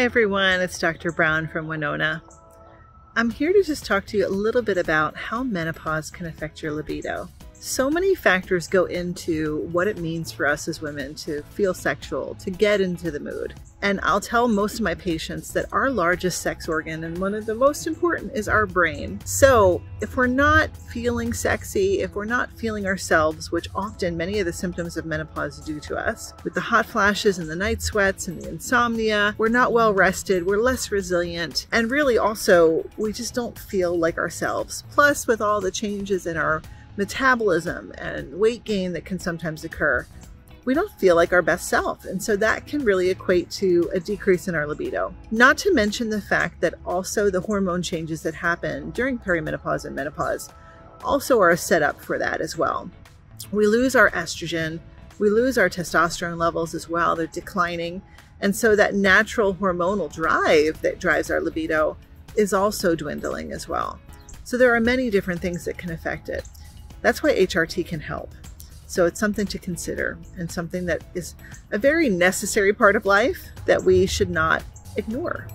Hi everyone, it's Dr. Brown from Winona. I'm here to just talk to you a little bit about how menopause can affect your libido. So many factors go into what it means for us as women to feel sexual, to get into the mood. And I'll tell most of my patients that our largest sex organ and one of the most important is our brain. So if we're not feeling sexy, if we're not feeling ourselves, which often many of the symptoms of menopause do to us, with the hot flashes and the night sweats and the insomnia, we're not well rested, we're less resilient, and really also we just don't feel like ourselves. Plus with all the changes in our metabolism and weight gain that can sometimes occur, we don't feel like our best self. And so that can really equate to a decrease in our libido. Not to mention the fact that also the hormone changes that happen during perimenopause and menopause also are a setup for that as well. We lose our estrogen, we lose our testosterone levels as well, they're declining. And so that natural hormonal drive that drives our libido is also dwindling as well. So there are many different things that can affect it. That's why HRT can help. So it's something to consider and something that is a very necessary part of life that we should not ignore.